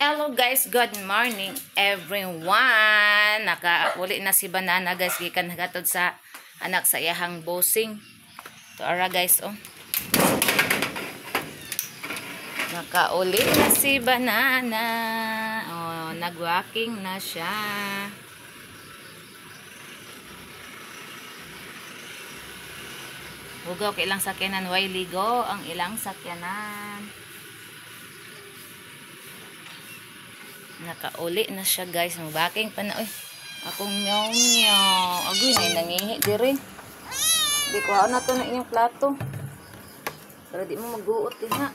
Hello guys, good morning everyone. Nakauli na si Banana guys, gikan nagatod sa anak sa iyahang bossing. To ara guys oh. Nakauli na si Banana. Oh, nagwalking na siya. Hugaw ka ilang sakyanan, way ligo ang ilang sakyanan. Nakauli na siya guys. Mabaking pa na. Uy, akong meow meow. Agoy na nangihi diri. Di ko na to na inyong plato. Pero di mo mag-uot din ha.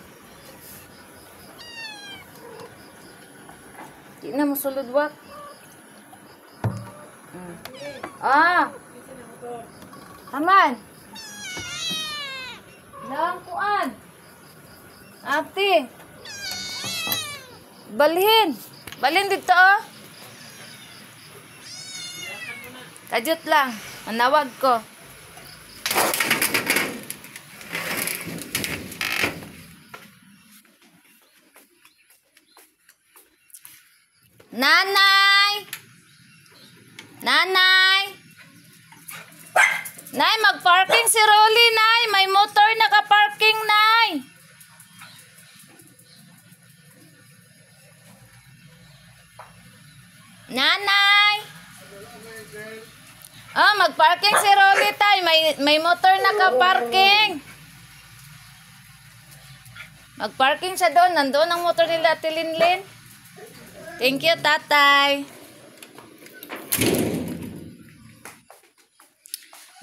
Di na mo sulod wak. Ah! Haman! Lang kuan. Ate! Balhin! Balhin dito oh. Kajut lang. Manawag ko. Nanay! Nanay! Nay, mag-parking si Rolly, Nay. May motor naka-parking, Nay. Nanay! Oh, mag-parking si Rolly, Tay. May motor naka-parking. Mag-parking siya doon. Nandoon ang motor nila, Tilinlin. Thank you, Tatay.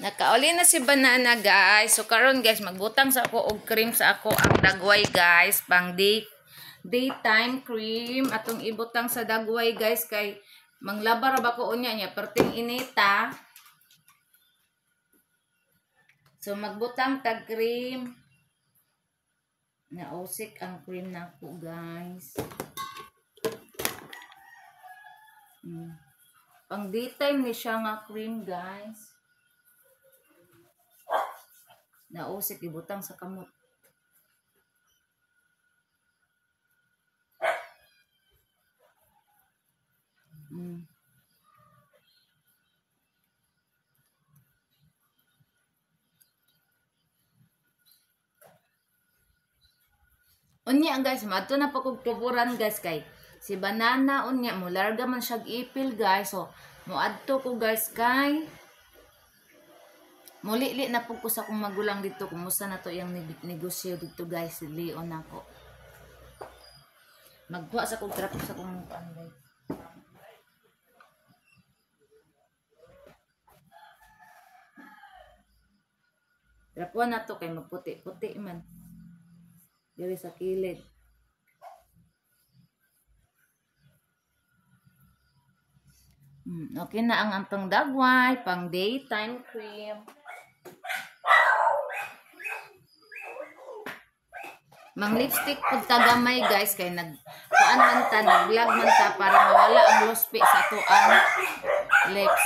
Nakauli na si Banana, guys. So, karon guys, magbutang sa ako og cream sa ako ang dagway, guys. Pang daytime cream. Atong ibutang sa dagway, guys. Kay manglabar ba ko unya niya. Perting inita. So, magbutang tag cream. Nausik ang cream na ako, guys. Pang daytime ni siya nga cream, guys. Nausik, ibutang sa kamot. Unya guys, mato na pa kog tuburan guys kay si Banana unya mo larga man siya ipil guys. So moadto ko guys kay mulili na po ko sa akong magulang dito. Kumusta na to yung negosyo dito guys. Leon ako. Magkuha sa kong trap sa kong mukaan guys. Trapuan na to kay magputi-puti man. Diri sa kilid. Okay na ang antong dagway. Pang daytime cream. Mang lipstick pud tagamay guys kay nagkuan man ta, nag-vlog man ta para mawala ang luspi sa tuang lips.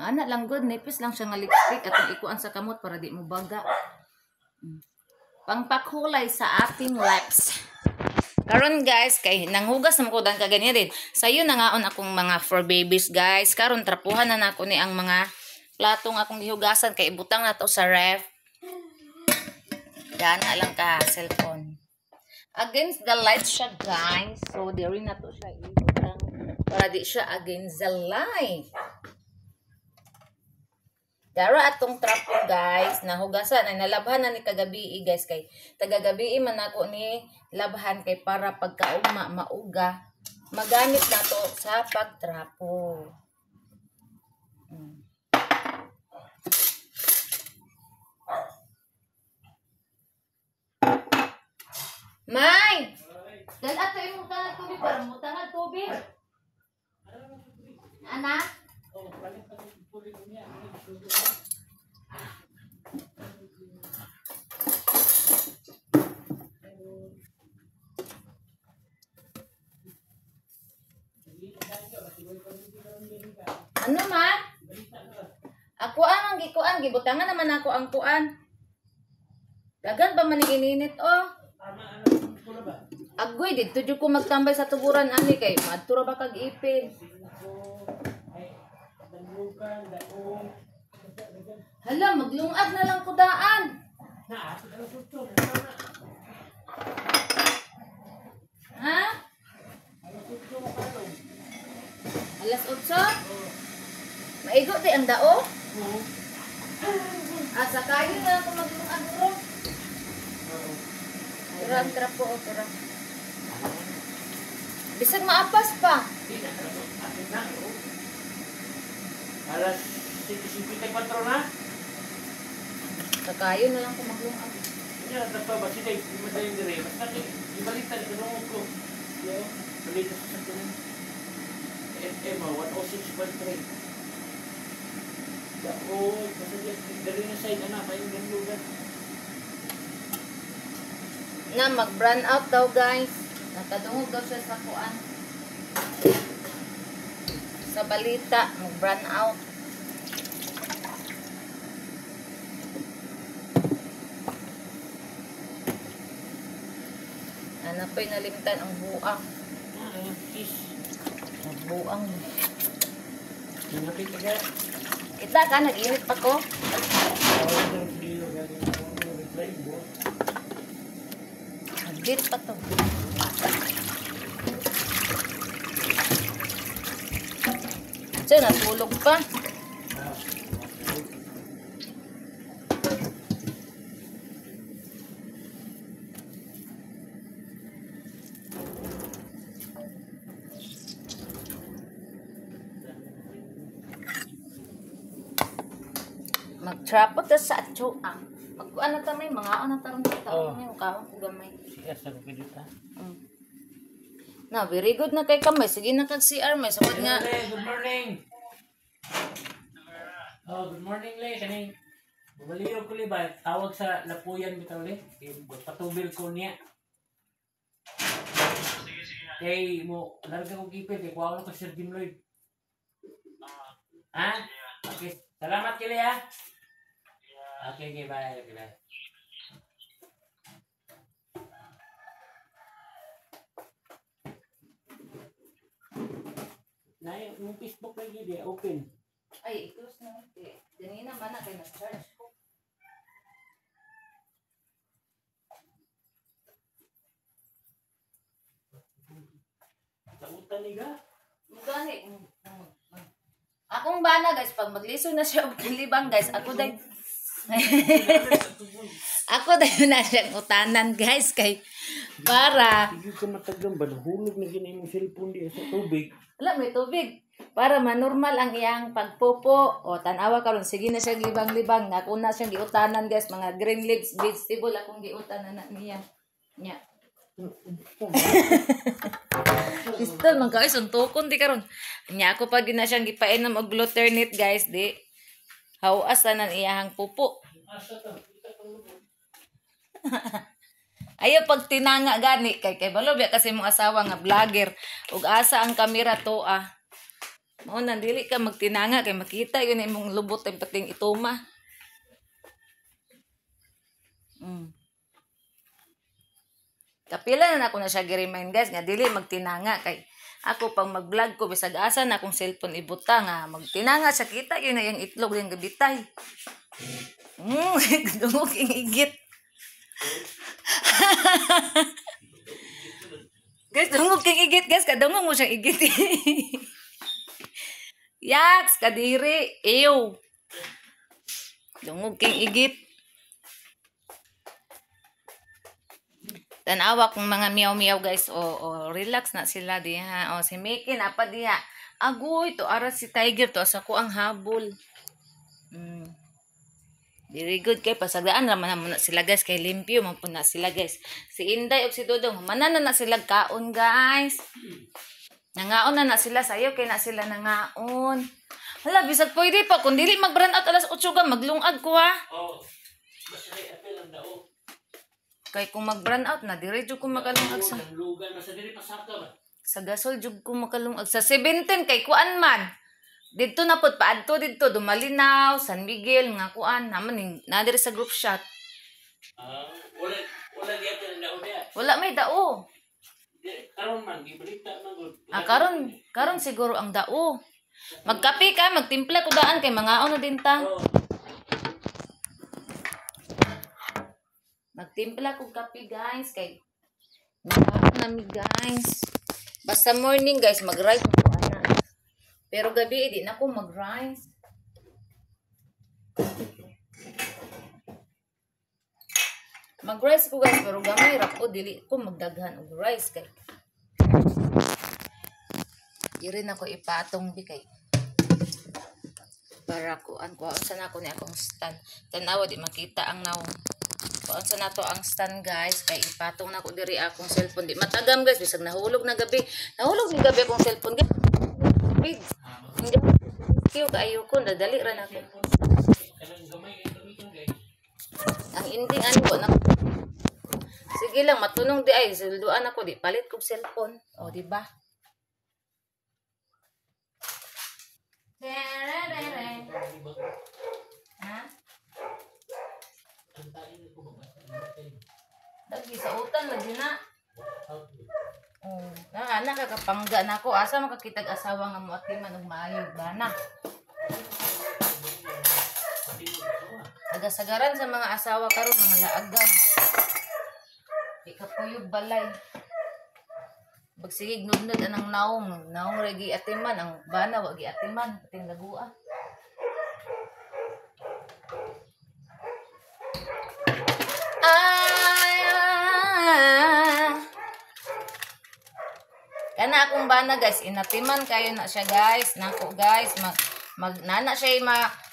Anak lang good, nipis lang siya nga lipstick at ikuan sa kamot para di mo baga. Pangpakulay sa ating lips. Karon guys, kay nanghugas na ko dan kaganyan din. Sayo na ngaon akong mga for babies guys. Karon trapuhan na nako ni ang mga platong akong gihugasan kay ibutang na to sa ref. Dana lang ka cellphone. Against the light siya guys. So diri na to siya ibutang para di siya against the light. Dara atong trapo guys, nahugasan ay nalabhan na ni kagabi guys kay tagagabi man ako ni labhan kay para pagkaugma mauga magamit na to sa pagtrapo. May! Dal ato imong tangan tubig para mo tangan tubig. Anak? Ano ma? Ako ang gikuan, gibutangan naman ako ang kuan. Dagan pa man ininit oh. Agoy dito jud ko magtambay sa tuburan ani kay madto ra ba kag ipin. Hala, maglungag na lang ko daan. Ha? Alas 8? Maigo di ang dao? Asa kayo na ako maglungag bro. Tira ang trapo o tira. Bisag maapas pa. Alas 7:54 na? Sa kayo na lang ko maglungag. Hindi na pa ba sila madaling dire. Basta ibalita ni kanong ko. Yo, balita sa sakyan. FM 106.3. Dako, basta dire na side ana pa yung lugar. Na mag-brand out daw guys. Nakadungog daw siya sa kuan. Sa balita, mag-brand out. Ano po'y nalimtan ang buang. Kiss. Ang buang. Hinapit ka ga. Kita ka, nag-init pa ko. Nag-init pa to. So, natulog pa. Magtrapot ta sa atsuang. Magkuan na tamay mga na tarong tao may mukawang ko gamay. Siya sa kupidita. Na, very good na kay kamay. Sige na kag CR may sawad nga. Good morning. Oh, good morning le kaning. Bumaliyo ko li ba tawag sa lapuyan bitaw le. Patubil ko niya. Kay mo larga ko gipit kay kuha ko Sir Jim Lloyd. Ha? Okay. Salamat kili ha. Okay, bye. Okay, bye. Na yung Facebook lagi di open. Ay, i-close na. Dini naman na kay na-charge ko. Sa utan ni ga. Gani. Akong bana guys, pag maglisod na siya og libang guys, ako day ako day na siyang utanan guys kay para Hindi ka matagang ba nahulog na gina imong cellphone di sa tubig. wala may tubig para manormal ang iyang pagpupo o tanawa karon sige na siya libang-libang nga ako na siyang giutanan guys mga green leaves vegetable akong giutanan na niya nya Gusto man guys untukon di karon nya ako pag na siyang gipainom og Gluternate guys di hawas na iyang pupo Ayaw pag tinanga gani kay balo biya kasi mong asawa nga vlogger ug asa ang kamera to Mao nang dili ka magtinanga kay makita yun imong lubot ang pating ituma. Kapila na ako na siya gi-remind guys nga dili magtinanga kay ako pang mag-vlog ko bisag asa na akong cellphone ibuta nga magtinanga sa kita yun na yung itlog yung gabitay. Dungog yung igit. Guys, dungog kang igit guys, kadungog mo siyang igit. Yaks, kadiri, ew. Dungog kang igit. Tanawa kong mga miyaw-miyaw guys, relax na sila diha. Si Mickey na pa diha. Agoy, to aras si Tiger to, asa ko ang habol. Very good kay pasagdaan naman na sila guys kay limpyo man po na sila guys. Si Inday ug si Dodong manan na sila kaon guys. Nangaon na sila sayo kay na sila nangaon. Hala bisag pwede pa kun dili mag-brand out alas 8 ga maglungag ko ha. Basta apel ang dao. Kay kung mag-brand out na diretso ko makalungag sa lugan basta dili pasaka ba. Sa gasol jud ko makalungag sa 17 kay kuan man. Dito na pod paadto dito Dumalinaw, San Miguel nga kuan naman na diri sa group shot. Ah, wala gyapon na unya. Wala may dao. Karon man gibalita man gud. Karon siguro ang dao. Magkape ka, magtimpla ko daan kay mga na din ta. Oh, Magtimpla ko kape guys kay mga nami guys. Basta morning guys mag-rice ko ana. Pero gabi di na ko mag-rice. Mag-rice ko guys pero gamay ra ko dili ko magdaghan og rice kay. Diri na ko ipatong di kay para kuan ko sa nako ni akong stand. Tanawa di makita ang naong. Kuan sa nato ang stand guys kay ipatong na ko diri akong cellphone di matagam guys bisag nahulog na gabi. Nahulog ni gabi akong cellphone guys. Big. Hindi kiyo kaayo ko nadali ra nako. kanang gamay kay gamiton guys. Ang ending ano ko na sige lang matunong di ay silduan ako di palit kog cellphone. O di ba? Ha? Lagi sa utan lagi na. Oh, nakakapangga na ako. Asa makakitag asawa nga mo atiman og maayo bana. Agasagaran sa mga asawa karon mga laagan. Ikapuyog balay. Bagsigig nudnod anang naong regi atiman ang bana wa gi atiman pating lagua. Kana akong bana guys, inatiman kayo na siya guys. Nako guys, nana siya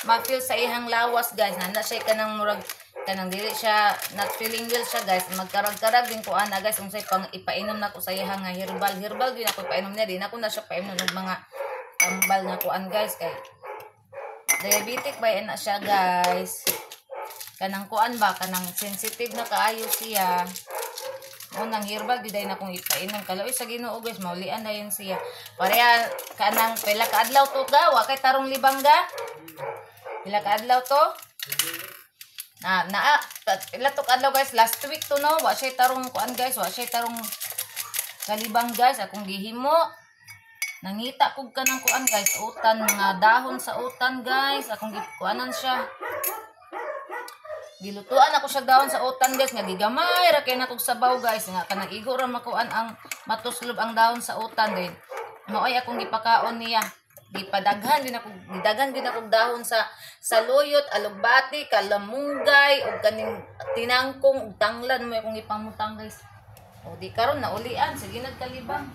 ma-feel sa ihang lawas guys. Nana siya kanang murag kanang dili siya not feeling well siya guys. Magkarag-karag din ko ana guys unsay pang ipainom nako sa ihang nga herbal gyud ako painom niya din ako na siya painom ng mga tambal nga kuan guys kay diabetic ba na siya guys. Kanang kuan ba kanang sensitive na kaayo siya. Unang herbal giday na kong ipainom kaloy sa Ginoo guys maulian na yun siya. Pareha kanang pila ka adlaw to gawa kay tarong libangga. Pila ka adlaw to? Pila to ka adlaw guys last week to no. Wa siya tarong kuan guys, wa siya tarong kalibang guys akong gihimo. Nangita kog kanang kuan guys, utan mga dahon sa utan guys, akong gikuanan siya. Gilutuan ako siya dahon sa utan guys nga gigamay ra kay nakog sabaw guys nga kanang igo ra makuan ang matuslob ang dahon sa utan din. Maoy akong gipakaon niya. Gipadaghan din ako dahon sa saluyot, alugbati, kalamunggay ug kaning tinangkong ug tanglan mo akong ipamutang guys. O di karon naulian sige nagkalibang.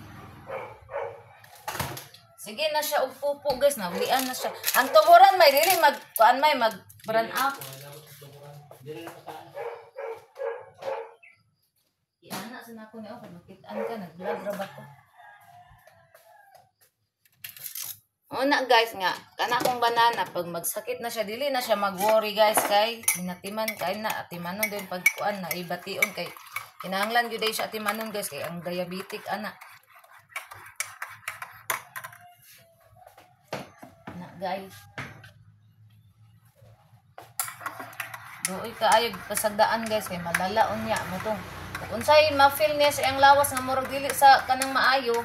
Sige na siya og pupo guys, naulian na siya. Ang tuburan may dili mag kuan may mag burn out. Iana sa nako ni ako makitaan ka nag-vlog ra ba ko. Na guys nga kana kong banana pag magsakit na siya dili na siya mag-worry guys kay minatiman kay na atimanon din pag kuan na ibation kay kinahanglan gyud siya atimanon guys kay ang diabetic ana. Na guys. Doy kaayo pasagdaan guys kay malalaon niya mo tong unsay ma-feel niya sa ang lawas nga murag dili sa kanang maayo.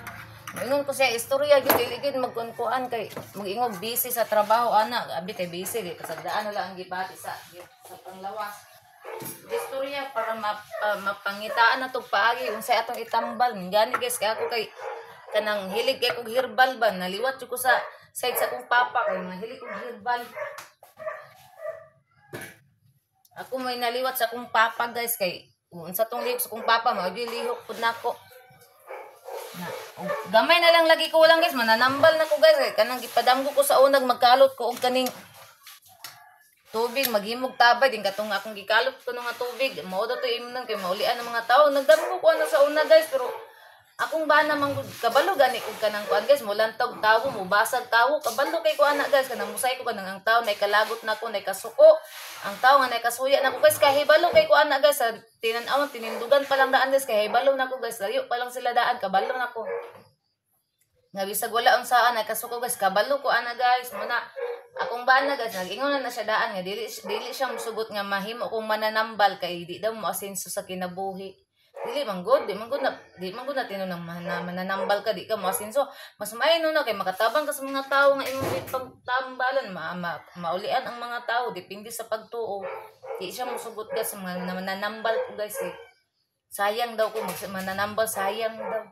Moingon ko siya istorya gyud dili gyud magkunkuan kay mag-ingog busy sa trabaho ana abi kay busy kay kasagdaan na lang ang gibati sa panglawas. Istorya para mapangitaan na tog paagi unsay atong itambal ngani guys kay ako kay kanang hilig kay kog herbal ba naliwat ko sa side sa kong papa kay mahilig kog herbal. Ako may naliwat sa kong papa guys kay unsa tong lihok sa kong papa mao di lihok pud nako. Na gamay na lang lagi ko lang guys mananambal na ko guys kay kanang gipadamgo ko sa unag magkalot ko og kaning tubig maghimog tabay din katong akong gikalot ko nga tubig mao daw to imnon kay maulian ng mga tao nagdamgo ko ana sa una guys pero akong bana man kabalo gani og kanang kuan guys mulantog tawo mo basag tawo kabalo kay ko ana guys kanang musay ko kanang ang tawo nay kalagot nako nay kasuko ang tawo nga nay kasuya nako guys kay hibalo kay ko ana guys sa tinan-aw tinindugan pa lang daan guys kay hibalo nako guys layo pa lang sila daan kabalo nako Nga bisag wala ang saan ay kasuko guys, kabalo ko ana guys, muna akong bana guys, nag-ingon na siya daan nga dili siya musugot nga mahimo kung mananambal kay di daw mo asenso sa kinabuhi. Di man good na tinunang mananambal ka di ka mo asenso. Mas maayno na kay makatabang ka sa mga tao nga imong pagtambalan, maulian ang mga tao depende sa pagtuo. Di siya musugot guys sa mga mananambal ko guys eh. Sayang daw ko mananambal, sayang daw.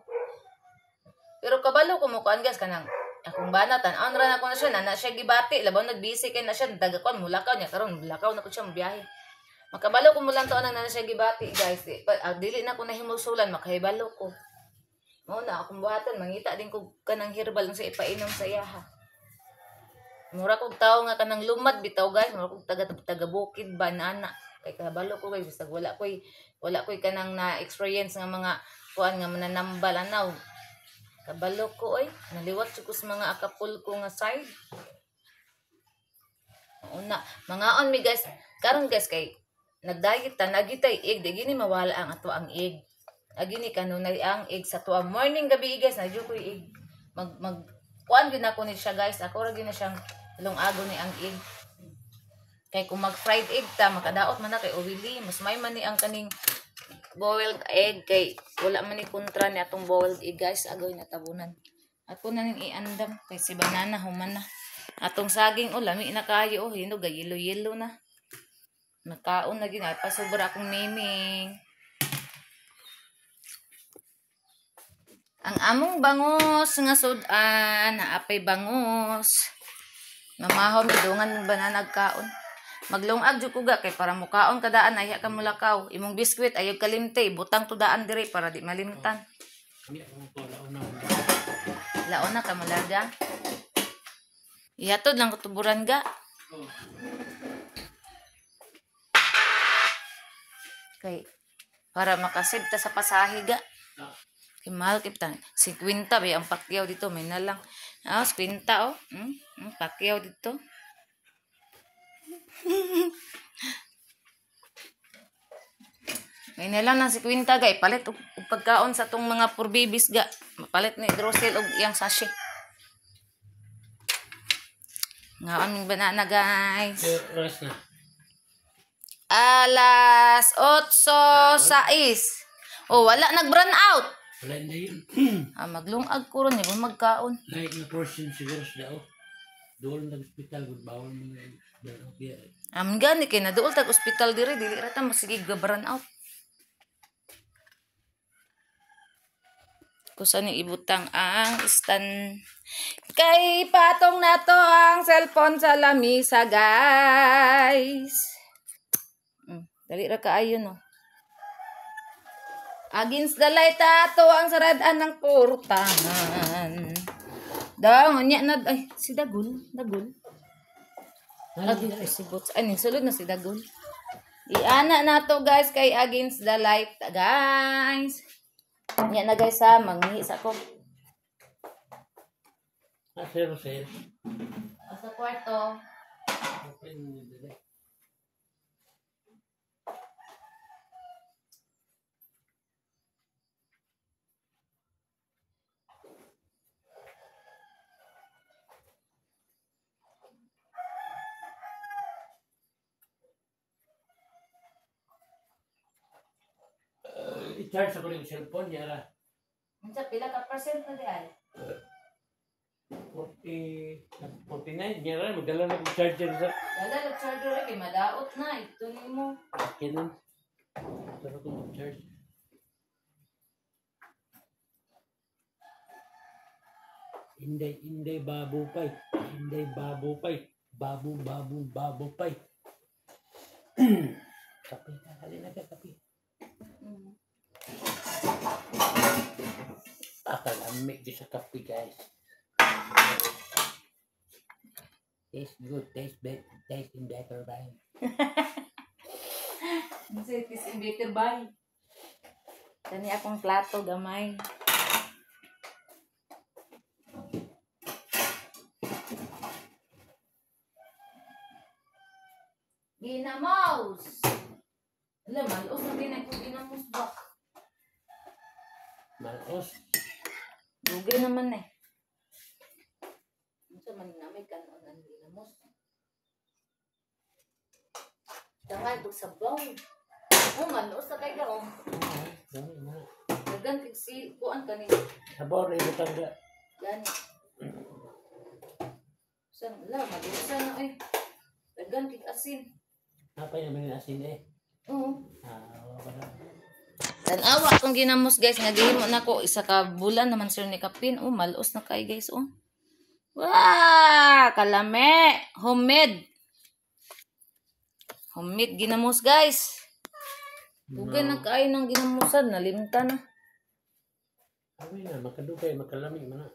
Pero kabalo ko mo kuan guys kanang akong banatan an ra na ko na siya na siya gibati labaw nagbisi kay na siya dagakon mulakaw niya karon mulakaw na ko siya mobiyahe. Makabalo ko mo lang to nang na siya gibati guys. Dili na ko nahimusulan makahibalo ko. Mao na akong buhaton mangita din ko kanang herbal sa ipainom sa iyaha. Mura kog tawo nga kanang lumad bitaw guys, mura kog taga bukid banana. Kay kabalo ko guys bisag wala koy kanang na experience nga mga kuan nga mananambal anaw. Kabalo ko oy, naliwat ko sa mga Acapulco nga side. Una, mga on mi guys, karon guys kay nagdayet ta nagitay egg, di gini mawala ang ato ang egg. Agini kanunay ang egg sa tuwa morning gabi guys, nadyo ko egg. Mag kuan gyud ako ni siya guys, ako ra gyud na siyang lungago ni ang egg. Kay kung mag fried egg ta makadaot man na kay uwili, mas may man ni ang kaning boiled egg kay wala man ni kontra ni atong boiled egg guys agoy na tabunan. Ako na ning iandam kay si banana human na. Atong saging lami na kayo hinog yelo na. Nakaon na gina pa sobra akong miming. Ang among bangos nga sudan naapay bangos. Mamahom idungan banana nagkaon. Maglungag jud ko ga kay para mukaon kadaan ay ka mulakaw. Imong biskwit ayog kalimte, butang tudaan diri para di malimtan. Laon na ka mulaga. Ihatod lang kutuburan ga. Kay para makasave ta sa pasahe ga. Kay mahal kita 50 ba ang pakyaw dito may na lang. 50 oh. Pakyaw dito. May na lang ng 50 gay palit og pagkaon sa tong mga for babies ga mapalit ni Drosel og iyang sachet nga aming banana guys. Oras na alas 8:06 wala nag-burn out wala na yun. maglungag ko ron yung magkaon Like na portion siguro sa daw doon nag-hospital bawal mo na gani kay na dool tag ospital diri dili ra ta masigig burn out. Kusa ni ibutang ang stand kay patong na to ang cellphone sa lamisa guys. Dali ra kaayo no. Against the light ato ang saradan ng portahan. Daw nya na ay si Dagul. Ay si Bots. Ay sulod na si Dagul. Iana na to guys kay against the light guys. Nya na guys ha manghihis ako. Sir. Sa kwarto. I-charge ako ng cellphone yara. Unsa pila ka percent na di ay? 49 yara magdala na kong charger sa Dala lang charger kay madaot na ito nimo. Canon. Pero kung mag-charge. Inday babupay. Inday babupay. Babupay. Kape na halina ka kape. Akalamig di sa kape guys. Taste good, taste better by. Kasi is better by. Kani akong plato gamay. Ginamos. Alam, malos na din ako ginamos ba? Malos. Dugay naman eh. Sa man na may kanon ang ginamos. Dahil ito sa baw. Oh, manos na kayo oh. Dagan kigsil kuan kanina. Sabaw na ibutang ga. Gani. San la madusa na eh. Dagan kig asin. Apa yung naman yung asin eh? Oo. Wala. Tanawa akong ginamos guys, nagihimo na ko isa ka bulan naman sir ni Kapin. Oh, malos na kay guys oh. Wow, kalame, homemade. Homemade ginamos guys. Dugay na kain ng ginamusan, nalimta na. Awi na, makadugay, makalami man na.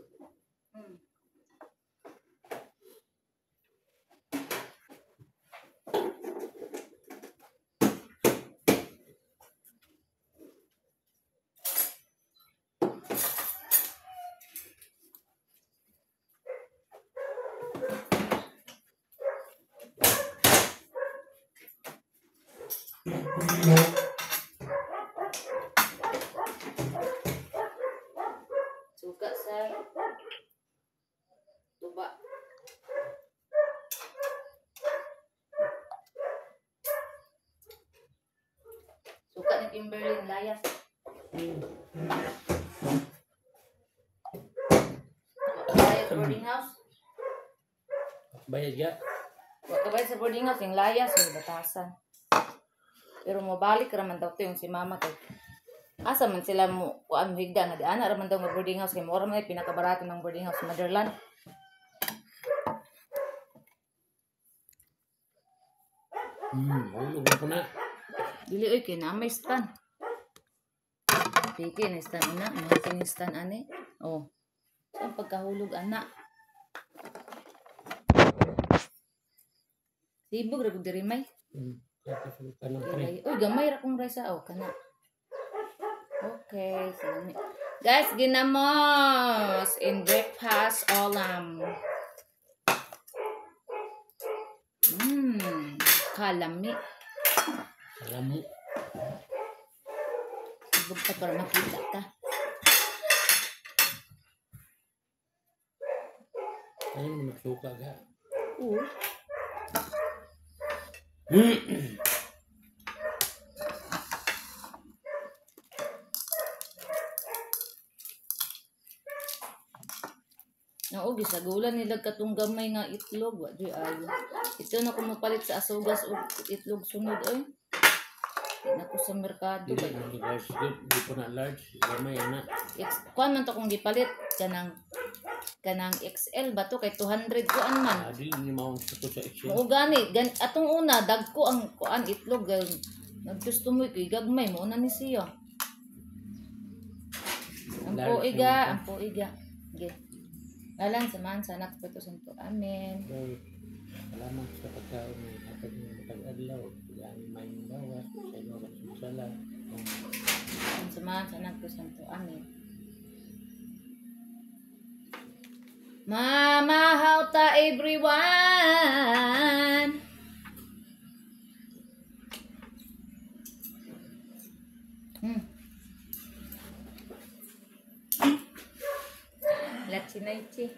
Suka sa tuba. Suka ni Kimberly layas. Bayad sa boarding house. Bayad ga? Wakabay sa boarding house, yung layas, yung batasan. Pero mabalik raman daw ito yung si mama kay. Asa man sila mo kuan higda nga di ana raman daw nga boarding house kay mura man ay pinakabarato ng boarding house sa Motherland. Ulog na po na. Dili oy kay na may stand. Titi na stand ina, may stand ani. Oh. Saan pagkahulog ana? Sibog ra gud diri may. Uy, gamay ra kong rice oh kana. Okay, salami. Guys, ginamos in breakfast olam. Kalami. Kalami. Sibog ka para makita ka. Ayun mo nagsuka ga. Oo. Oo, gisagulan nila katong gamay nga itlog. Wa di ayo. Ito na ko mapalit sa asugas o itlog sunod ay. Na ko sa merkado. Dili na large good. Di po na large. Gamay ana. Kuan man to kung gipalit kanang XL ba to kay 200 kuan man. Dili ni mao sa to sa exchange. Mao gani atong una dagko ang kuan itlog naggusto mo kay gagmay mo na ni siya. Ang poiga. Ge. Alang samahan sa anak ko to santo. Amen. Okay. Salamat sa pagkaon ng kapag matag-adlaw. Yan may bawas sa iyo sa sala. Samahan sa anak ko santo. Amen. Mama, how ta everyone? Let's see.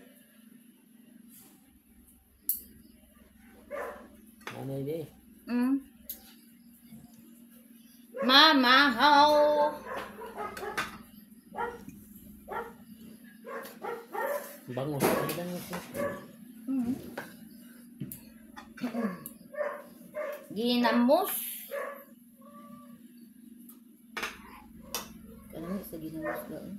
Ano ini? Mama, how? Bangus. Ginamos. Kanang sa ginamos doon.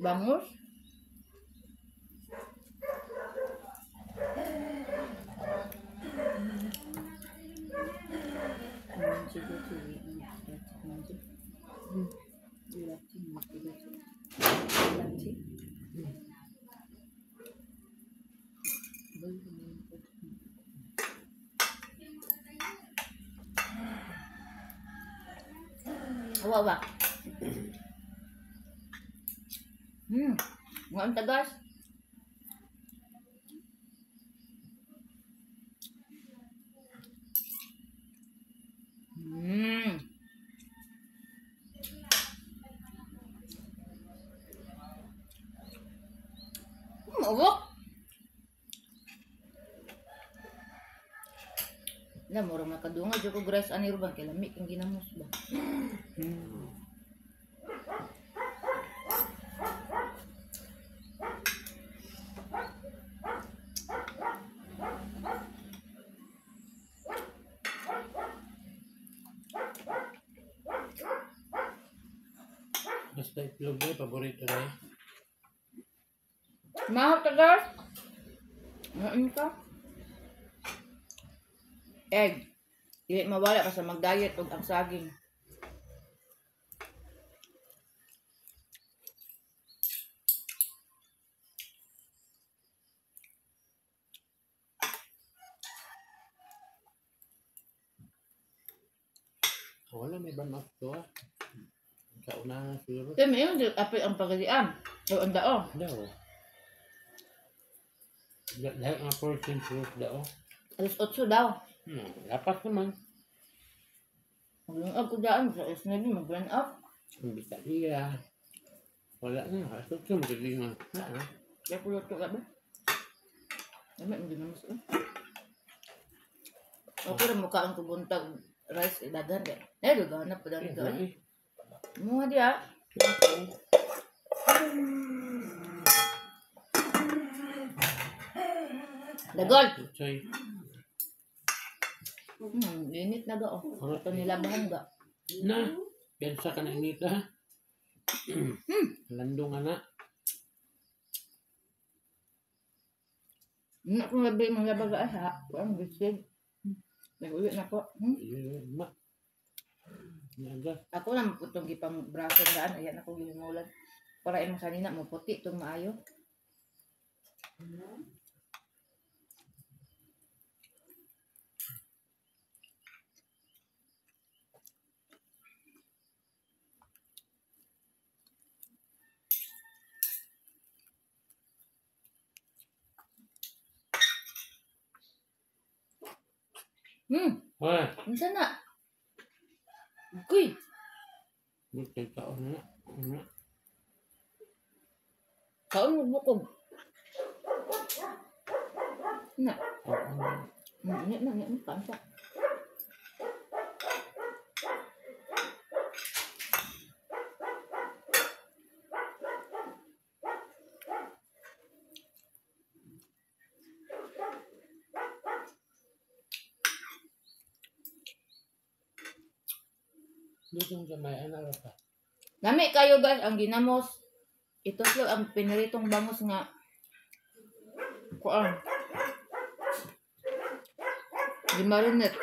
Bangus. Wawa. Ang tagas. Mawak. Na, murang nakadunga. Diyo ko guys, anir ba? Kaya lamig ang ginamos ba? Basta itlog na, paborito na eh. Mahal ka guys. Ano ka? Egg. Dili mawala ka sa mag-diet o ang saging. Wala, may banak to ah. Kaunahan siguro. Kaya may yung apay ang pagalian. O ang dao. Daw. Lahat nga protein fruit daw. Alas 8 daw. Dapat naman. Mag-run up ko daan. Sa SNL mag-run up. Ang bisa niya. Wala na. Asok ka magalingan. Wala na. Kaya pulot ko ka ba? Dami, hindi naman sa okay rin mukha ang kubuntag rice idagan ka. Gaganap pa dami ka. Mga diya. Dagol! Choy. Init na ga. Ito nilabahan ga. Na. Pensa ka na inita ha. Landong na. Hindi ko labi mga labaga ha. Ang bisig. Nag-uwi na po. Ma. Naga. Ako na maputong gipang braso daan. Ayan ako ginimulan. Para yung kanina mo puti itong maayo. Wah. Minsan na. Kuy. Bukan kau na. Kaon mo bukog. Na. Ini kansa. Dito sa may anak pa. Nami kayo guys ang ginamos. Ito lang ang piniritong bangus nga. Kuan. Di marinate.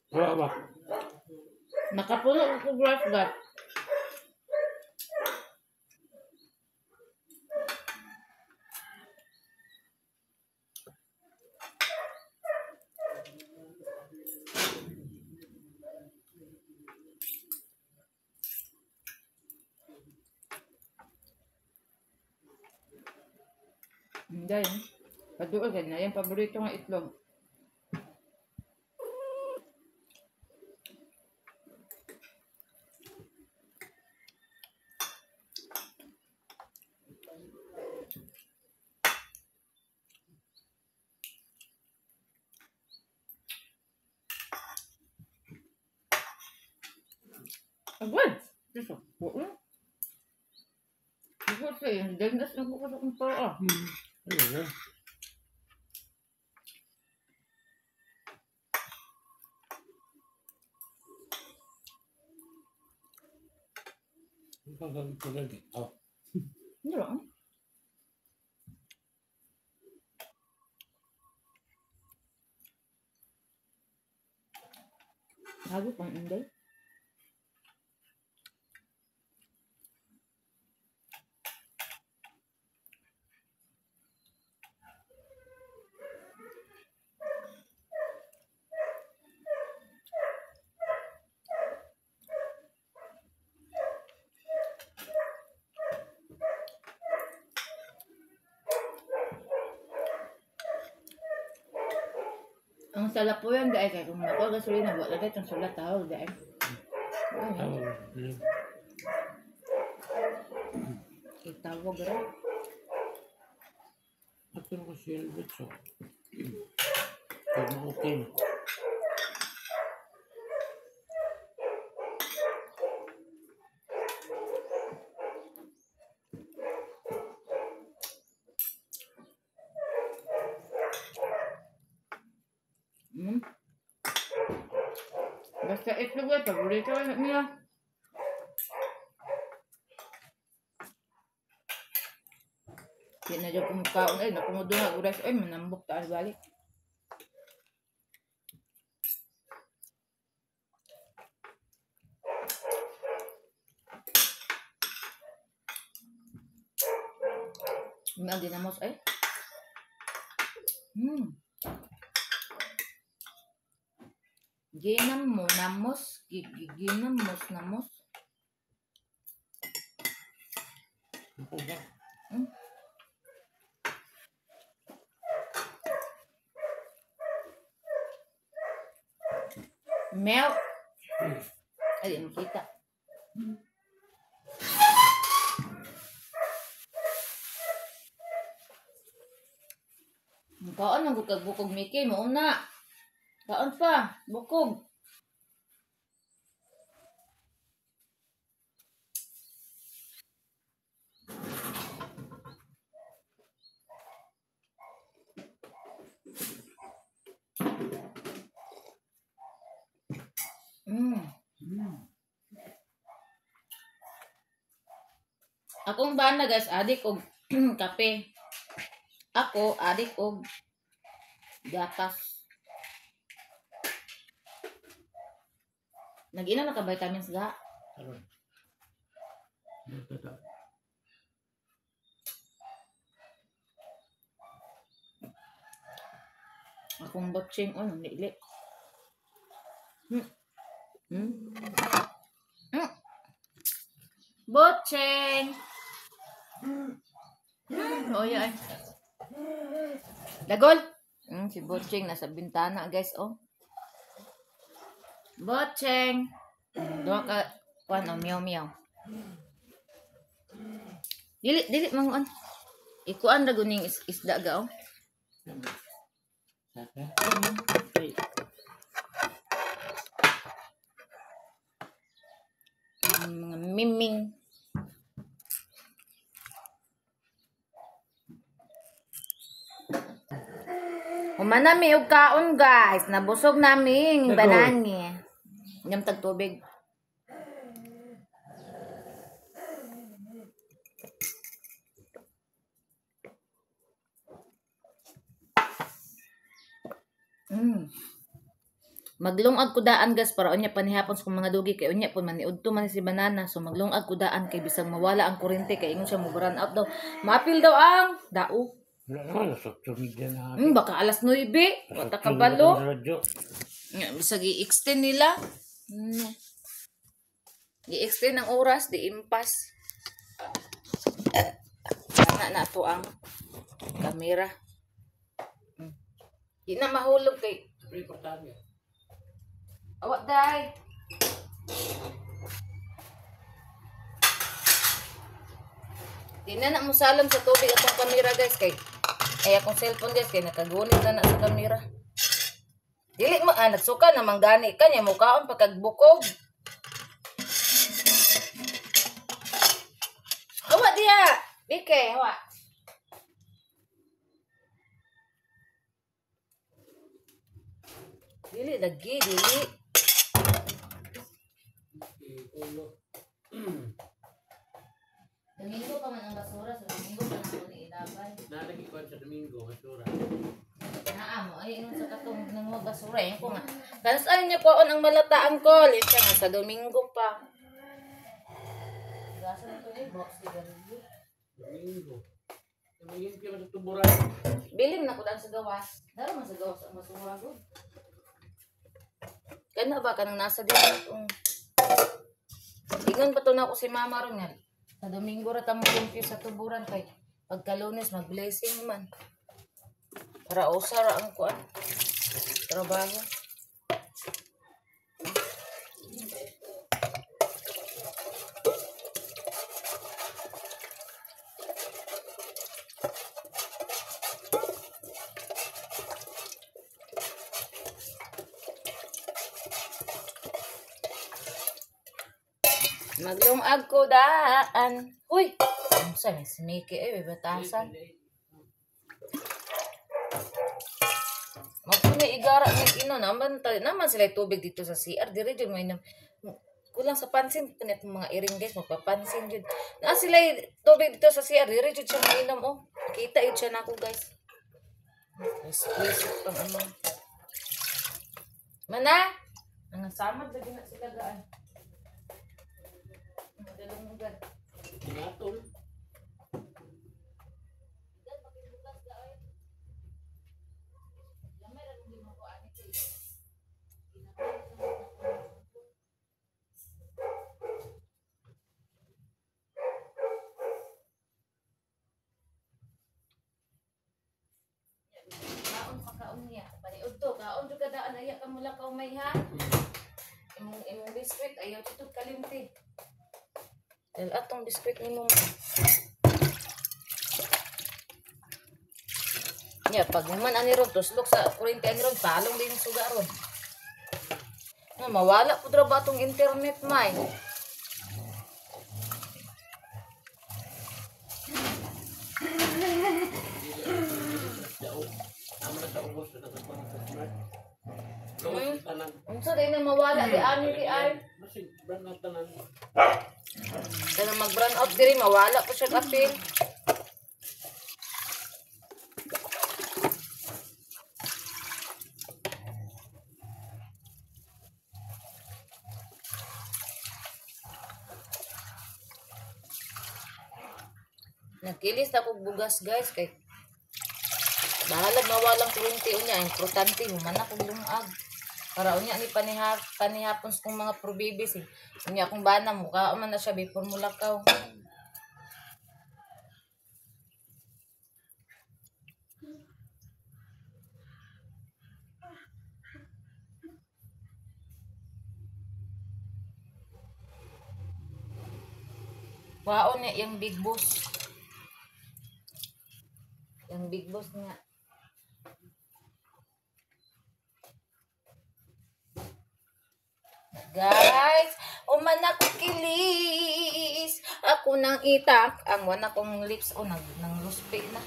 Wala ba? Nakapuno ko grass guys. Hindi yun. Paduol ka na. Yung paborito nga itlog. Agad! Dito. Buo. Buo sa'yo. Dandas na bukas akong paa. Ano na? Ang pagkagit ko lagi. Oh. Hindi lang. Bago pang inday. Ang salap po yan, guys. Kaya kung ako gasolina, wala dahil itong sulat tawag, guys. Itawag rin. At pero ko silbit so. Kaya okay. Basta itlog ay paborito nila. Di na dyan kumakaon ay nakumudo nga guras ay manambok taas balik. May ginamos ay. Ginamos. Ano ba? Milk. Ay, makita. Kaon ang bukog Mickey mo na. Kaon pa, bukog. Akong bana guys, adik og kape. Ako adik og gatas. Nag-inom na ka vitamins ga? Karon. Akong botsing ano nili. Botsing. Oh yeah. Dagol. Si Botsing nasa bintana guys oh. Botsing. Doa ka kuan meow. Dili manguan. Ikuan ra guning isda ga oh. Saka? Miming. Humana mi og kaon guys, nabusog naming banani. Nyam tag tubig. Maglungag ko daan gas para unya panihapon sa mga dugi kay unya pun maniudto man si banana so maglungag ko daan kay bisang mawala ang kuryente kay ingon siya mo run out daw. Mapil daw ang dao. Wala naman, nasa media na. Baka alas 9. Wata ka balo. Bisag i-extend nila. I-extend ang oras, di impas. Na to ang kamera. Di na mahulog kay. Importante. Awak day. Di na musalam sa tubig atong kamera guys kay ay akong cellphone guys kay nakagunit na sa kamera. Dili mo nagsuka na manggani kanya mukhaon pagkagbukog. Hawa diha. Bike, hawa. Dili lagi, dili. Domingo pa man ang basura, so Domingo pa na ni ilabay. Nalagi ko sa Domingo, basura. Naamo, ay ingon sa katong nang basura yan ko nga. Kansaan niya ko ang malataan ko, lisa nga sa Domingo pa. Gasa na ito ni box di garilyo. Domingo. Tumingin ka sa tuburan. Bilim na ko daan sa gawas. Daro man sa gawas ang basura ko. Kana ba kanang nasa dito? Ingon pa to na ako si mama ron nga. Sa Domingo ra ta mo limpyo sa tuburan kay pagka Lunes mag-blessing man. Para usara ang kuan. trabaho. Maglungag ko daan. Uy! Ano sa may siniki batasan. Magpuni igara ng ino naman sila tubig dito sa CR. Dire jud may kulang sa pansin kanit mga iring guys magpapansin jud. Na sila tubig dito sa CR. Dire jud siya mainom oh. Kita yun siya nako guys. Squeeze pang amang. Mana? Ang samad lagi na sila gaan. Madalungan. Tinatol. Kaon niya. Baliod to. Kaon juga daan aya ka mula ka umay ha. Imong biskwit ayaw tutod kalimti. Dahil atong biskwit ni mo. Ya, pag naman ani ron, tuslok sa kurente ani ron, palong din yung suga ron. Mawala po dra ba itong internet, may? Unsa day na mawala di ani di ay. Kaya mag-brand out diri mawala po siya apil. Nagkilis na kog bugas guys kay bahalag mawalang kurente unya importante man akong lungag para unya ni panihapon sa kong mga probibis unya akong bana mukha man na siya before mulakaw. Waon niya yung big boss. Yung big boss niya. Guys, uman ako kilis. Ako nang itak. Ang wana kong lips. Oh, nang luspi na.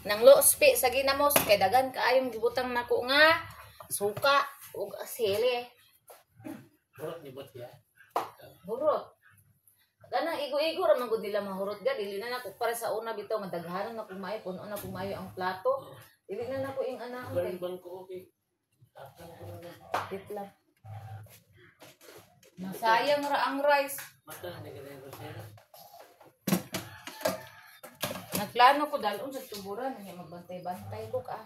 Nang luspi sa ginamos. Kay dagan kaayong gibutang nako nga. Suka. Ug asili. Burot ni bot ya. Burot. Ganang igo-igo raman gud nila mahurot ga dili na nako para sa una bitaw nga daghanon na kumayo puno na kumayo ang plato. Dili na nako ing anak kay Bang ko okay. Akan ko na. tit lang. Masayang ra ang rice. Mata na gani ko siya. Nagplano ko dalon sa tuburan nga magbantay-bantay ko ka.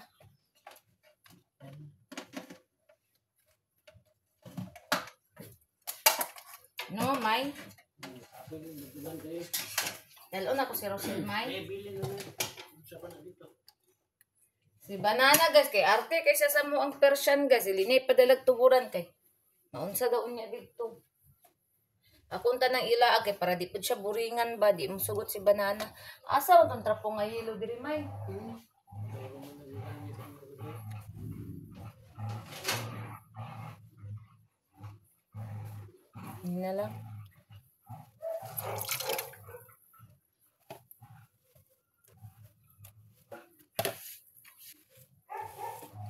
No, May. Dalon ako si Rosel May. Si Banana guys kay arte kay siya sa mo ang Persian guys ilinay padalag tuburan kay maunsa daw niya dito. Akong tanang ilaag kay para di pud siya buringan ba di mo sugot si Banana. Asa man tong trapo nga hilo diri May? Hindi lang.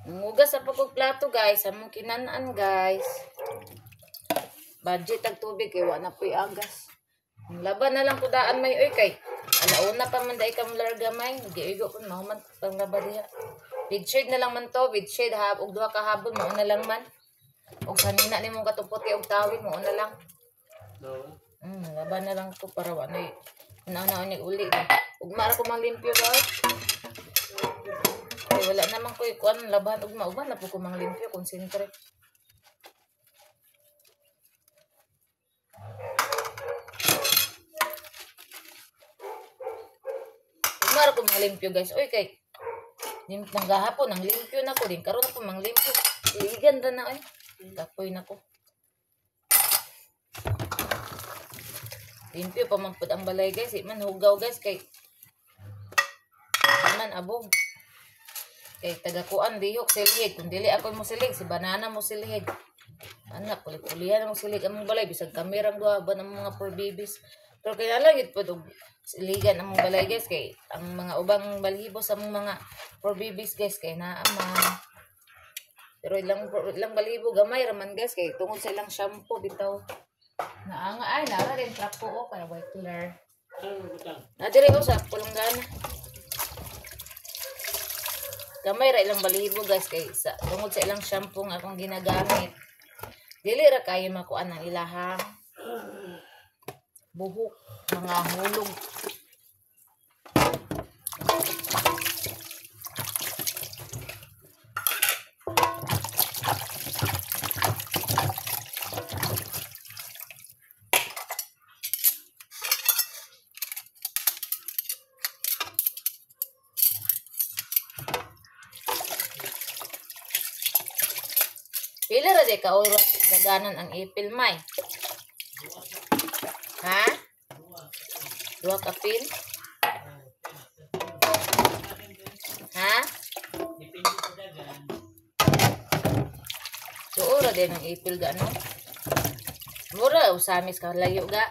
Ngugas sa pagplato guys, among kinanaan guys. Budget ang tubig kay wa na po'y agas. Laban na lang kudaan may oy kay. Alauna pa man dai ka larga may, giigo kun mahuman pang laba diha. With shade na lang man to, with shade ha og duha ka habon mao na lang man. Og sanina nimong katuputi og tawid mao na lang. Laban na lang ko para wa na naon ni uli. Ug mara ko manglimpyo guys. Ay, wala namang ko ikuan laban ug mauban na po ko manglimpyo concentrate. Ug mara ko manglimpyo guys. Oy kay Gahapon ang limpyo na ko din karon ako mang limpyo. Iligan ra na ay. Kapoy na ko. Limpyo pa man pud ang balay guys. Man hugaw guys kay man abog. Kay tagakuan dihok silhig. Kung dili ako mo silig, si banana mo silhig. Anak, puli-pulihan mo silig ang balay. Bisag kamerang duha ba ng mga poor babies. Pero kaya lagit po itong siligan ang balay guys. Kay ang mga ubang balibo sa mga poor babies guys. Kay naama. Pero ilang balibo gamay raman guys. Kay tungod sa ilang shampoo bitaw. Naanga ay, nara rin trapo o. Kaya white color. Nadiri ko sa pulunggana. Gamay ra ilang balibo guys kay sa tungod sa ilang shampoo nga akong ginagamit. Dili ra kayo makuan ang ilahang buhok, mga hulog. Pila ra di ka oras daganan ang ipil may? Ha? 2 kapil? Ha? Suura din ang ipil ga no? Mura usamis ka layo ga?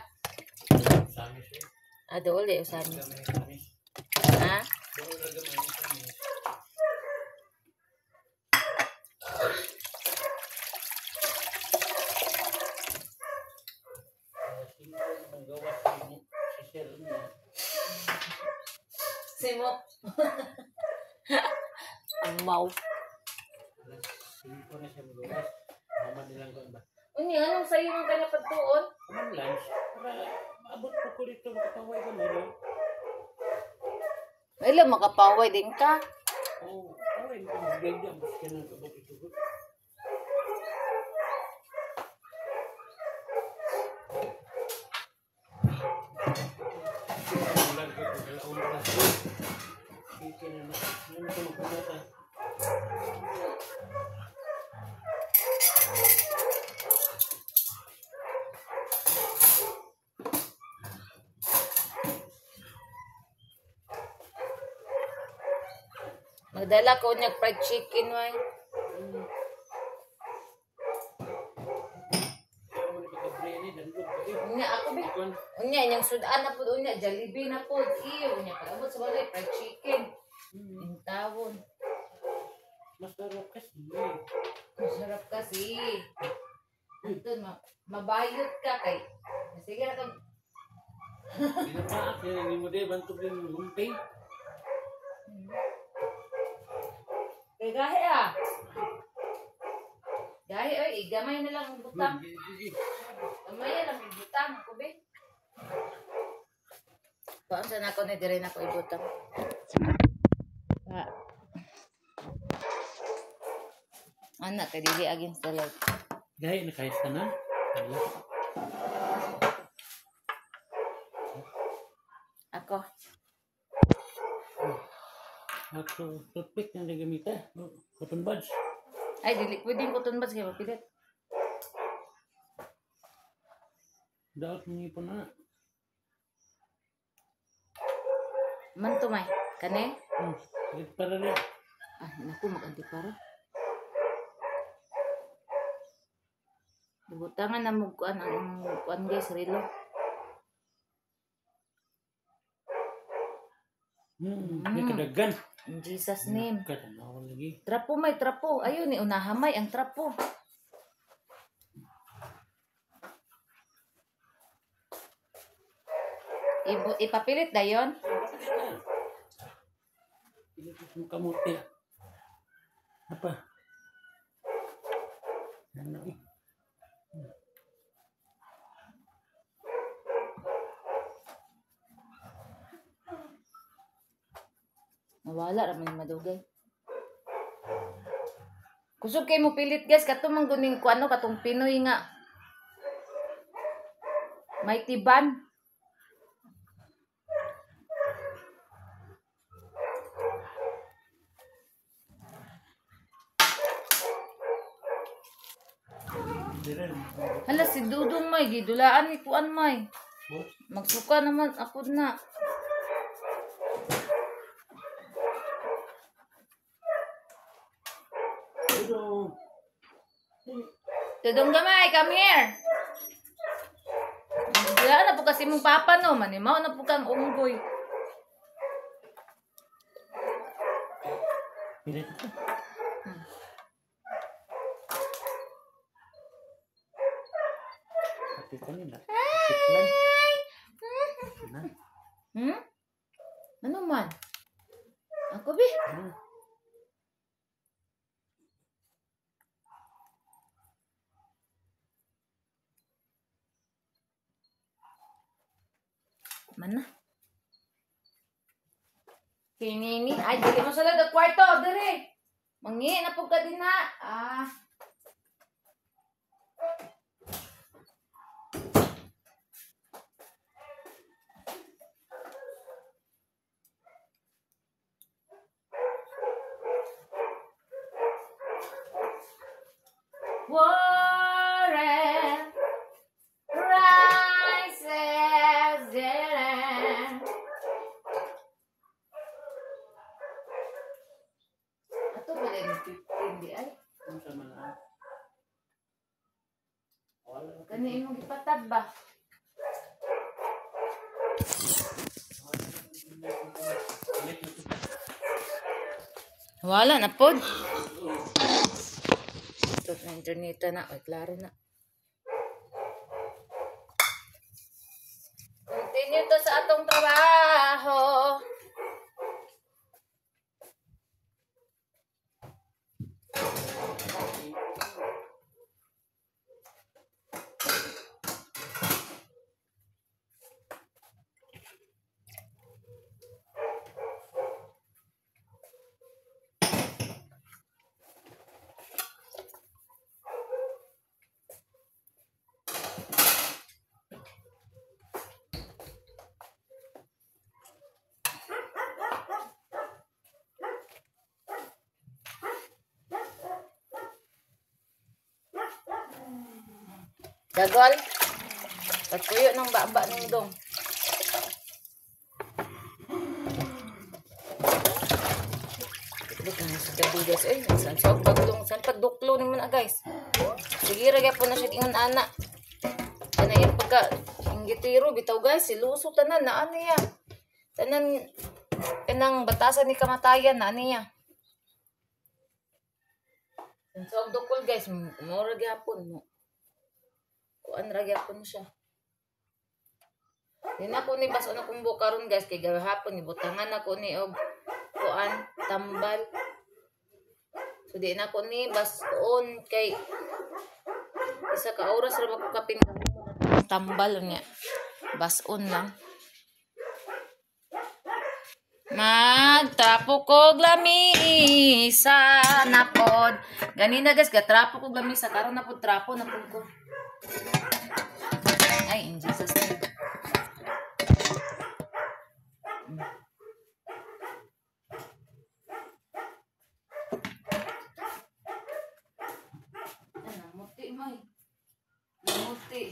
Dool di usamis. Ha? Simo. Mau. Unya anong sayo ng kalapad tuon? Ang lunch, para maabot po ko dito, makapaway ka mo. Ay lang makapaway din ka. Oo, paway mo ka maganda, mas ka nang kabot ito. Magdala ko niya fried chicken way. Unya ako be. Unya yang sudan na pud unya Jollibee na pud. Iyo unya paabot sa balay fried chicken. Yung tawon. Masarap kasi. Masarap kasi. Ito mabayot ka kay. Sige na kang Pinapaak yan, hindi mo din bantog din lumpay. kay gahi ah. Gahi oy, gamay na lang ang butang. Gamay na lang ang butang ko be. Kuan sa nako ni dire na ko ibutang. Anak kay dili against the light. Gahi na kahit ka na. Ako. Ako, toothpick na nagamita. Cotton buds. Ay, dili pwedeng cotton buds kaya mapilit. Daot mo ipon na. Man to may. Kane? Kahit para rin. Ah, naku, mag-antipara. Butangan na mo kuan ang kuan guys, relo. May kadagan. In Jesus name. Katanaw lagi. Trapo may trapo. Ayun, ni unahamay ang trapo. Ipapilit dayon. Pilitis mo kamuti. Apa? Ano eh? Nawala raman yung madugay. Kusog kay mo pilit guys, katong mangguning kuano katong Pinoy nga. May tiban. dire. Hala, si Dudong may, gidulaan ni Kuan may. Magsuka naman ako na. Pero, Dudong gamay, come here. Gidulaan na po kasi mong papa no, manimaw na po kang unggoy. pilit ito. Pati kanina. Tiklan. Na. Hmm? Ano man? Ako bi? Mana? Kinini, ay dili mo sala da kwarto dire. Mangi na pug ka din na. Ah. Warren rises there. Ato ba din 15 di ay? Ano sa mga? Wala. Kani imong gipatab ba? Wala na pod. Ito na internet na. Ay, klaro na. Continue to sa atong trabaho. Dagol. Pagpuyo ng baba ng dong. Look na sa gabi guys. Eh, saan sa pagdong, saan pagduklo naman guys. Sige, ragay po na siya tingan anak. Ano yan pagka, inggitiro, bitaw guys, siluso tanan na ano yan. Tanan, kanang batasan ni kamatayan na ano yan. Saan sa dukol guys, mura gyapon mo. Kuan ra gyapon siya. Din ako ni baso na kung bukaron guys kay gahapon ni butangan ako ni og kuan tambal. So di na ako ni bason kay isa ka oras ra ako kapin tambal niya. Bason lang. Magtrapo ko lamisa na pod. Ganina guys, gatrapo ko lamisa karon na pod trapo na pod ko. Ay, in Jesus name. Namuti, may. Namuti.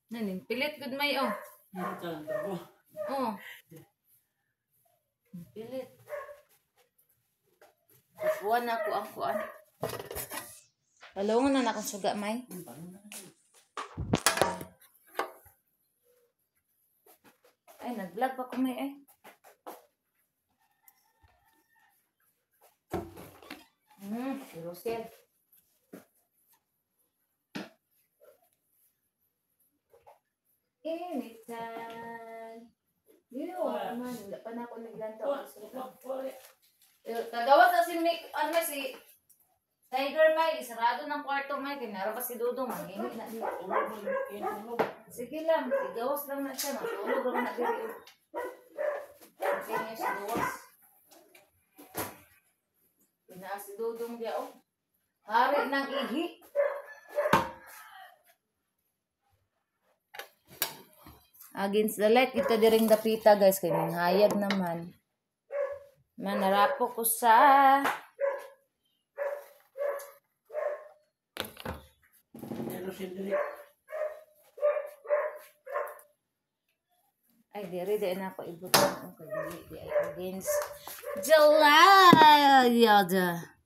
Nanin, pilit good may oh. Oh. Pilit. Kukuha na ako ang kuan. Palungan na akong suga may. Ay, nag-vlog pa ko may ay. Si Rosel. Anytime. Yo, man, wala pa na ako naglanto. Kagawas na si Mick, ano si Tiger Mike, isarado ng kwarto Mike, kinara pa si Dudong, manginit na dito. Sige lang, igawas lang na siya, matulog lang na dito. Kasi niya si Gawas. Pinaas si Dudong diya, oh. Hari ng ihi. Against the light, kita diring dapita guys, kaya hayag naman. Manarapo ko sa... Ay, di na ako ibutang. Okay, di ay against July. Yada.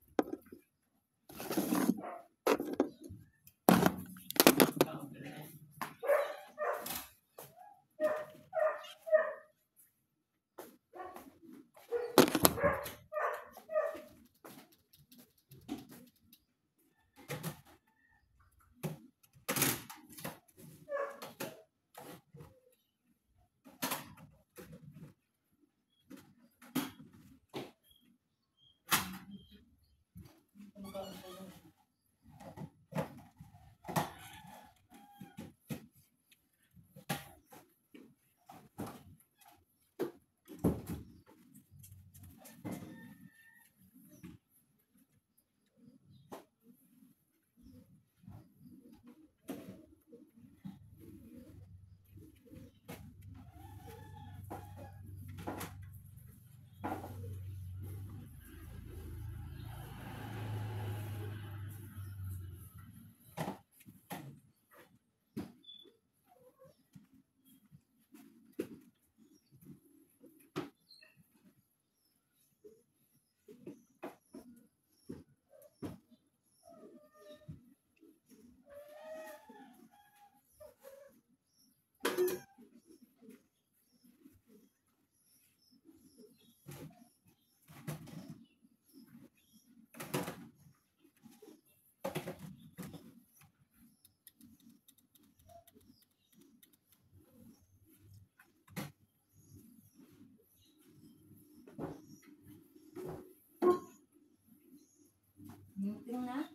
Meeting na?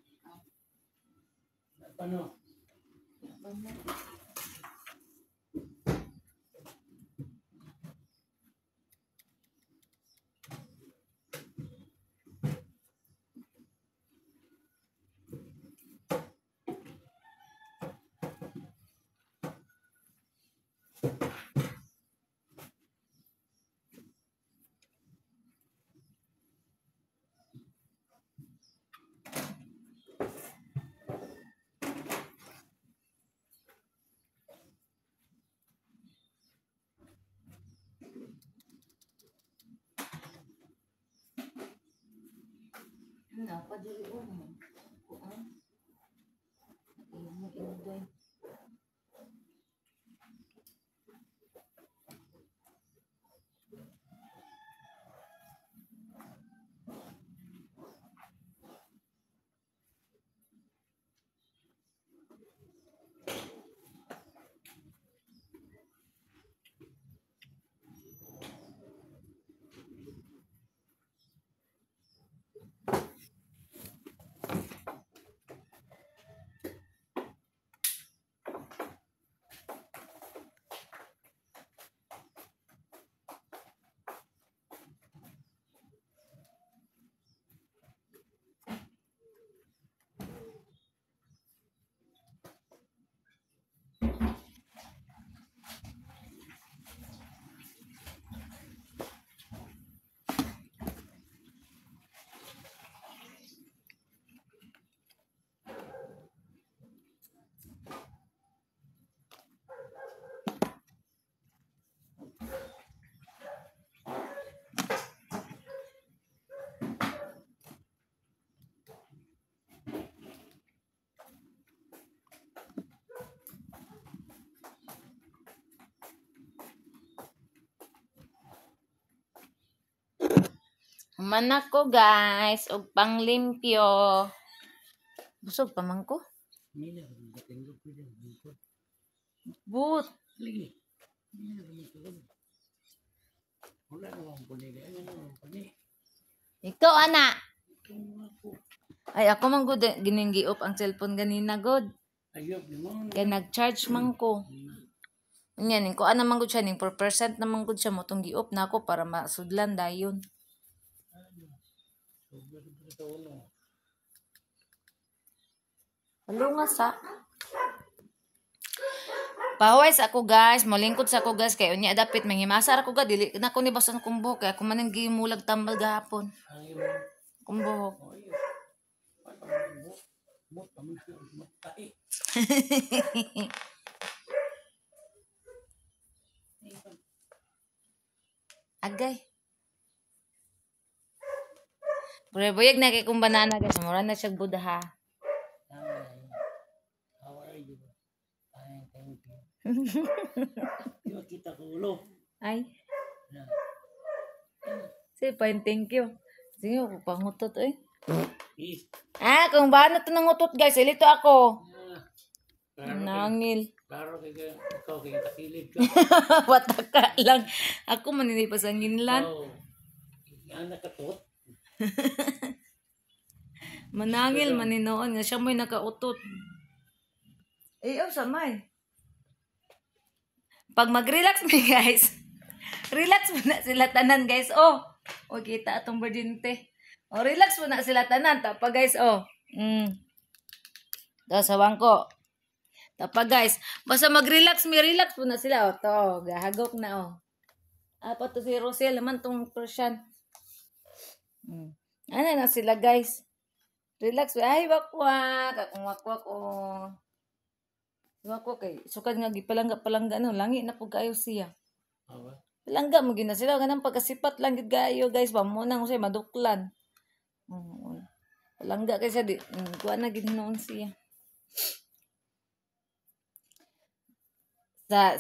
Ano? Napadili ko mo. Kuan. Imo inday. Manak ko guys, og panglimpyo. Busog pa man ko. Nila, matingog ko dyan. Bukod. But. Lagi. Nila, matingog. Wala naman po nila. Ano naman po nila? Ikaw, ana. Ito mga po. Ay, ako man good. Gininggiop ang cellphone ganina, good. Ayop naman. Kaya nag-charge man ko. Yan, ko ana man good siya. 4% naman good siya. Motong giop na ako para masudlan dayon. Halo nga sa. Pahuway sa ako guys, molingkod sa ako guys kay unya dapit manghimasar ako ga dili na ko ni basan kong buhok kay ako man ang gimulag tambal gahapon. Kung buhok. Agay. Pero buyag na kay kong banana guys, mura na siya budaha. How are you? Fine, thank you. Yo, kita ko ulo. Ay. Say fine, thank you. Sige, ako pangutot eh. Kung ba na ito ng utot guys, ilito ako. Nangil. Klaro kaya ikaw kaya takilid ka. Wataka lang. Ako maninipas ang ginlan. Oh, yan nakatot. Manangil, maninoon nga siya mo'y nakautot. Samay. Pag mag-relax mo guys, relax mo na sila tanan guys. O, kita atong virginity. Relax mo na sila tanan. Tapa guys, Daw sa bangko. Tapa guys, basta mag-relax, relax mo na sila. To, gahagok na Apa to si Rosel, naman tong Persian. Ano na sila guys? Relax. Ay, wakwak. Akong wakwak Wakwak kay sukad nga gipalangga no. Langi na po kayo siya. Palangga mo gina sila. Ganang pagkasipat lang gid kayo guys. Pamunang siya maduklan. Palangga kay siya. Kuha na gid hinoon siya.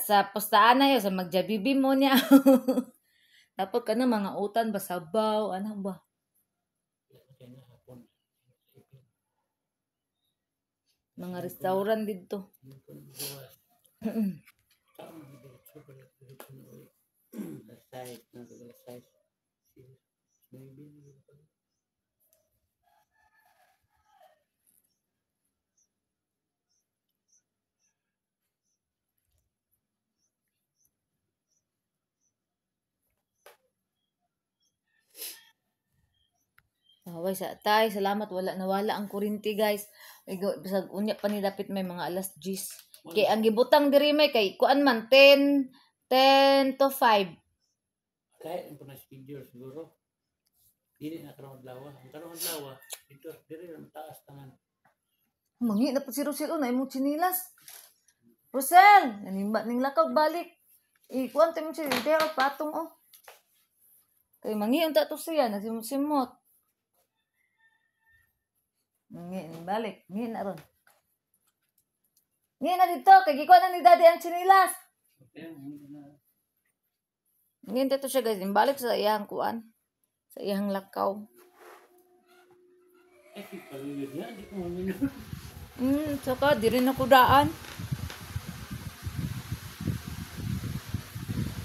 Sa postaan na yun. Sa magjabibi mo niya. Dapat ka na mga utan ba sabaw. Ano ba? Mga restaurant dito. Haway sa tay, salamat nawala ang kuryente guys. Bisag unya pa ni dapit may mga alas 10. Kay ang gibutang diri may kay kuan man 10 to 5. Kaya ang punas video siguro. Dili na karon adlaw. Ang karon adlaw dito diri ang taas tangan. Mangi na po si Rosel na imong chinilas. Rosel, nanimba ning lakaw balik. Kuan tay mo si pero patong Kay mangi unta to siya nasimot-simot. Ngi balik, ngi na ron. Ngi na dito, kay gikuha na ni daddy ang chinilas. Ngi dito siya guys, balik sa iyang kuan. Sa iyang lakaw. Saka di rin ako daan.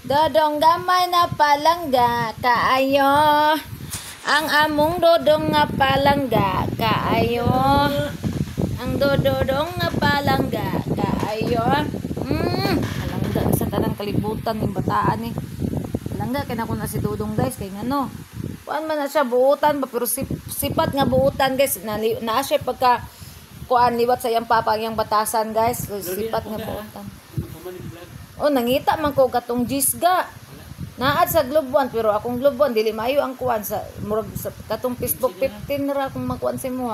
Dodong gamay na palangga kaayo. Ang among dodong nga palangga kaayo. Ang dodong nga palangga kaayo. Palangga sa tanang kalibutan ng bataan Palangga kay nako na si Dodong guys kay ngano. Kuan man na siya buutan ba pero sipat nga buutan guys. Naa siya pagka kuan liwat sa iyang papa ang batasan guys. So, sipat nga buutan. Nangita man ko katong gisga. Naad sa Globe 1 pero akong Globe 1 dili maayo ang kuan sa murag sa katong Facebook 15 ra akong makuan sa mo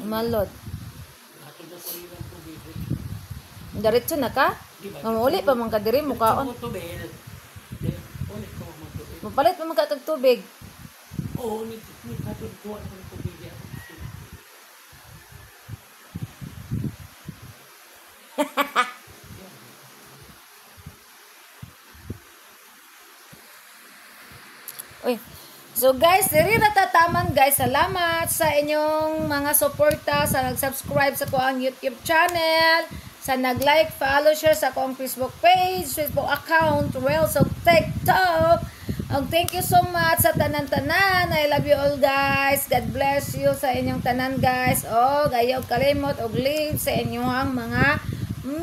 Malod. Diretso na ka? Mamuli pa man ka diri mo kaon. Mapalit pa man ka tag tubig. Oo, ni katong kuan ng tubig. Uy, So guys, diri natataman guys. Salamat sa inyong mga suporta sa nag-subscribe sa kuang YouTube channel, sa nag-like, follow, share sa kuang Facebook page, Facebook account, Reels of TikTok. Thank you so much sa tanan-tanan. I love you all guys. God bless you sa inyong tanan guys. Ayaw kalimot og leave sa inyong mga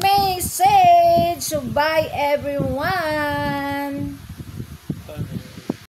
message. So bye everyone.